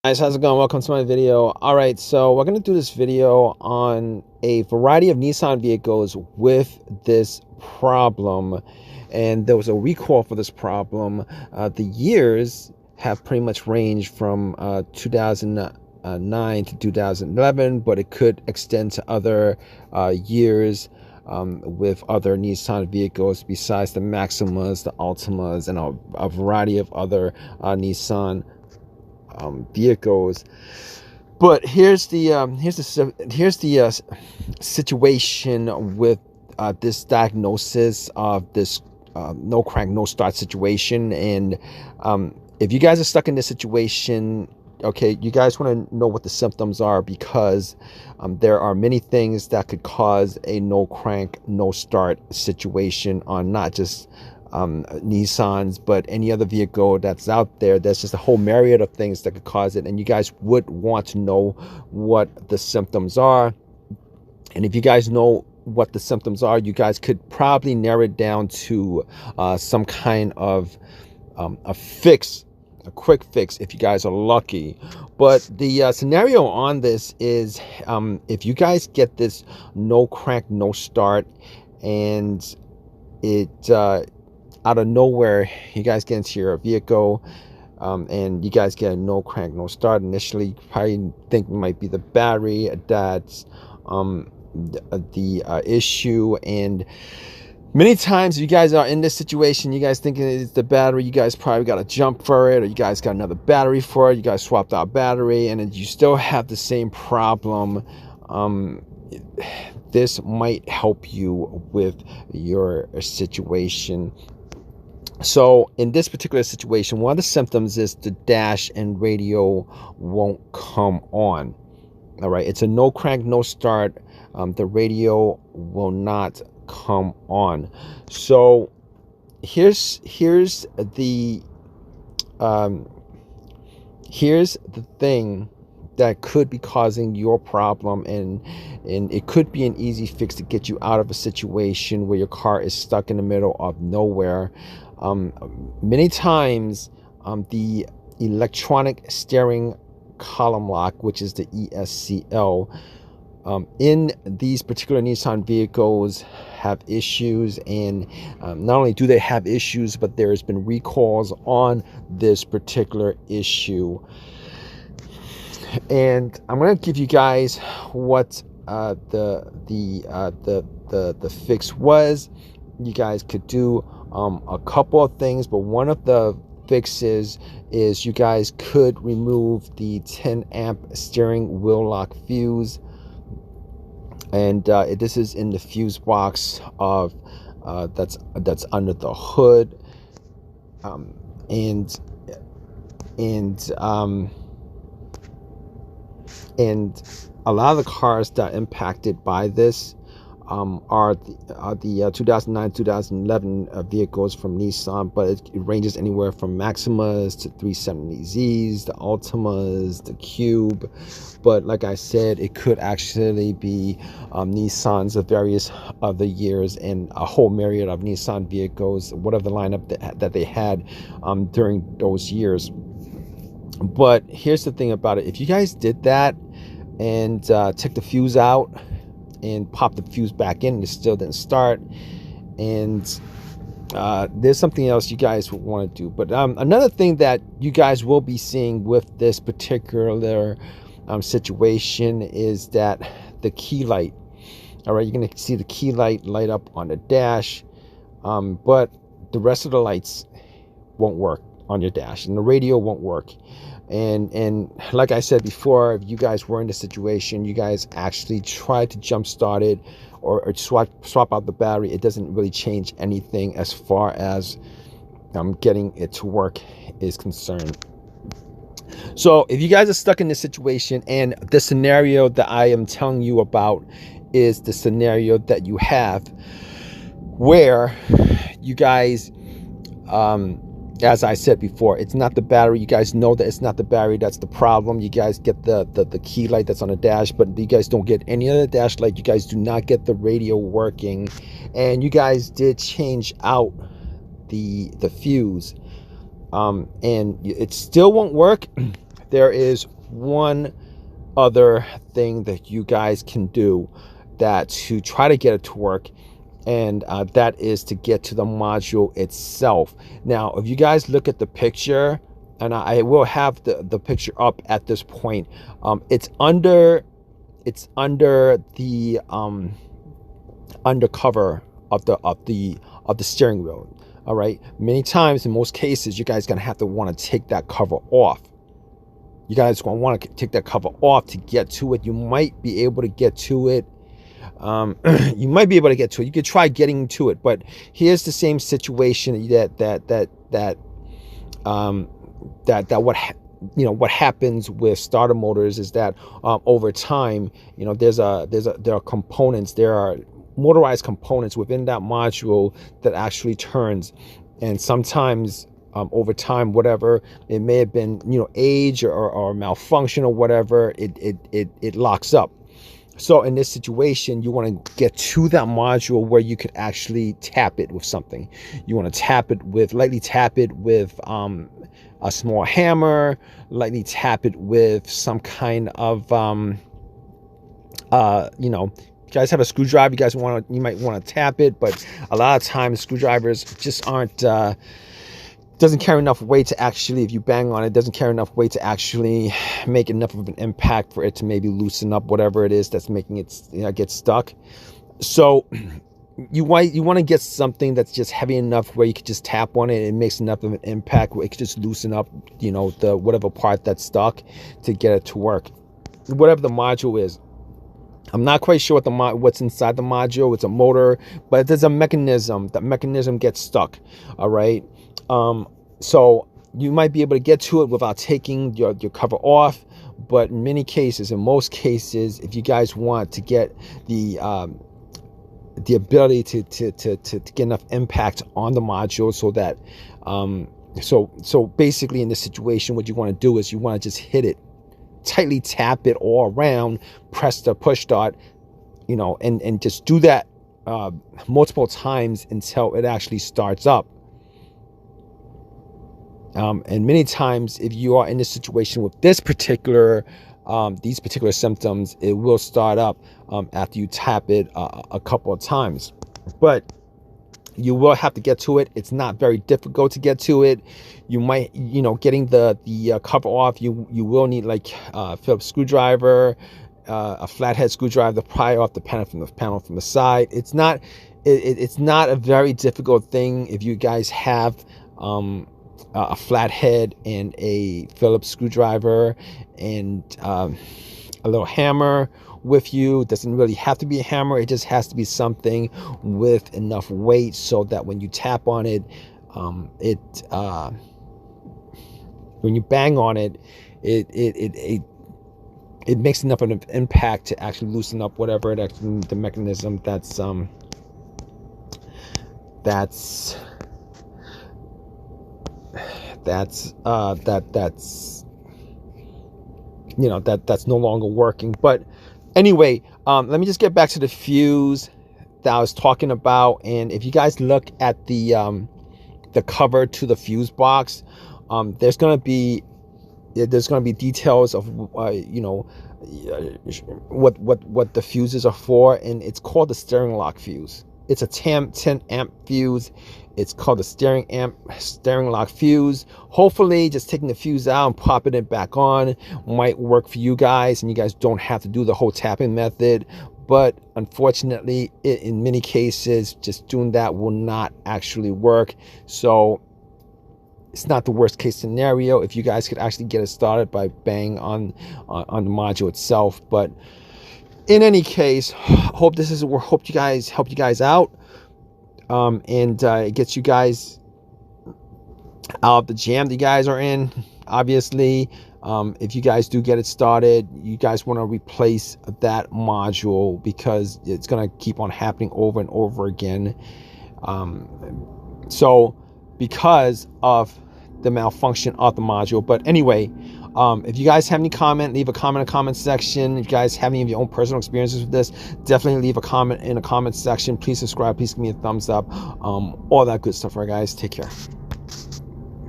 Guys, how's it going? Welcome to my video. All right, so we're going to do this video on a variety of Nissan vehicles with this problem, and there was a recall for this problem. The years have pretty much ranged from 2009 to 2011, but it could extend to other years with other Nissan vehicles besides the Maximas, the Altimas, and a variety of other Nissan vehicles. But here's the situation with this diagnosis of this no crank no start situation. And if you guys are stuck in this situation, okay, you guys want to know what the symptoms are, because there are many things that could cause a no crank no start situation on not just Nissans, but any other vehicle that's out there. There's just a whole myriad of things that could cause it, and you guys would want to know what the symptoms are. And if you guys know what the symptoms are, you guys could probably narrow it down to some kind of a fix, a quick fix, if you guys are lucky. But the scenario on this is, if you guys get this no crank no start, and it out of nowhere, you guys get into your vehicle, and you guys get a no crank no start. Initially, you probably think it might be the battery that's the issue. And many times you guys are in this situation, you guys thinking it's the battery, you guys probably got to jump for it, or you guys got another battery for it, you guys swapped out battery, and then you still have the same problem. This might help you with your situation. So in this particular situation, one of the symptoms is the dash and radio won't come on. All right, it's a no crank no start. The radio will not come on. So here's the thing that could be causing your problem, and it could be an easy fix to get you out of a situation where your car is stuck in the middle of nowhere. Many times the electronic steering column lock, which is the ESCL, in these particular Nissan vehicles have issues. And not only do they have issues, but there's been recalls on this particular issue. And I'm going to give you guys what the fix was. You guys could do a couple of things, but one of the fixes is you guys could remove the 10 amp steering wheel lock fuse, and this is in the fuse box of that's under the hood, and a lot of the cars that are impacted by this are the 2009 2011 vehicles from Nissan, but it ranges anywhere from Maximas to 370Zs, the Altimas, the Cube. But like I said, it could actually be Nissans of various other years, and a whole myriad of Nissan vehicles, whatever the lineup that they had during those years. But here's the thing about it: if you guys did that and took the fuse out and popped the fuse back in, and it still didn't start, and there's something else you guys would want to do. But another thing that you guys will be seeing with this particular situation is that the key light. All right, you're going to see the key light light up on the dash, but the rest of the lights won't work on your dash, and the radio won't work. And like I said before, if you guys were in this situation, you guys actually try to jump start it, or swap out the battery, it doesn't really change anything as far as getting it to work is concerned. So if you guys are stuck in this situation, and the scenario that I am telling you about is the scenario that you have where you guys as I said before, it's not the battery. You guys know that it's not the battery that's the problem. You guys get the key light that's on the dash, but you guys don't get any other dash light. You guys do not get the radio working, and you guys did change out the fuse, and it still won't work. there is one other thing that you guys can do that to try to get it to work, and that is to get to the module itself. Now, if you guys look at the picture, and I will have the picture up at this point, it's under the undercover of the steering wheel. All right, many times, in most cases, you guys gonna have to want to take that cover off. You guys gonna want to take that cover off to get to it. You might be able to get to it. You might be able to get to it. You could try getting to it, but here's the same situation that what happens with starter motors is that over time, there are components, there are motorized components within that module that actually turns, and sometimes over time, whatever it may have been, age or malfunction or whatever, it locks up. So in this situation, you want to get to that module where you could actually tap it with something. You want to lightly tap it with a small hammer, lightly tap it with some kind of you guys have a screwdriver, you might want to tap it, but a lot of times screwdrivers just doesn't carry enough weight to actually, if you bang on it, doesn't carry enough weight to actually make enough of an impact for it to maybe loosen up whatever it is that's making it get stuck. So you want to get something that's just heavy enough where you could just tap on it and it makes enough of an impact where it could just loosen up the whatever part that's stuck to get it to work, whatever the module is. I'm not quite sure what's inside the module. It's a motor, but there's a mechanism. That mechanism gets stuck. All right. So you might be able to get to it without taking your cover off. But in most cases, if you guys want to get the ability to get enough impact on the module, so that so basically in this situation, what you want to do is you want to just hit it, tightly tap it all around, press the push start, and just do that multiple times until it actually starts up. And many times, if you are in this situation with these particular symptoms, it will start up after you tap it a couple of times. But you will have to get to it. It's not very difficult to get to it. You might, getting the cover off, you will need like a Phillips screwdriver, a flathead screwdriver to pry off the panel from the side. It's not a very difficult thing if you guys have a flathead and a Phillips screwdriver and a little hammer with you. It doesn't really have to be a hammer. It just has to be something with enough weight so that when you tap on it, when you bang on it, it makes enough of an impact to actually loosen up whatever the mechanism that's no longer working. But anyway, let me just get back to the fuse that I was talking about. And if you guys look at the cover to the fuse box, there's gonna be details of what the fuses are for, and it's called the steering lock fuse. It's a 10 amp fuse. It's called the steering lock fuse. Hopefully, just taking the fuse out and popping it back on might work for you guys, and you guys don't have to do the whole tapping method. But unfortunately, in many cases, just doing that will not actually work. So it's not the worst case scenario if you guys could actually get it started by banging on the module itself. But in any case, hope you guys help you guys out, and it gets you guys out of the jam that you guys are in. Obviously, if you guys do get it started, you guys want to replace that module because it's going to keep on happening over and over again. So because of the malfunction of the module. But anyway, if you guys have any comment, leave a comment in the comment section. If you guys have any of your own personal experiences with this, definitely leave a comment in the comment section. Please subscribe, please give me a thumbs up, all that good stuff. All right, guys, take care.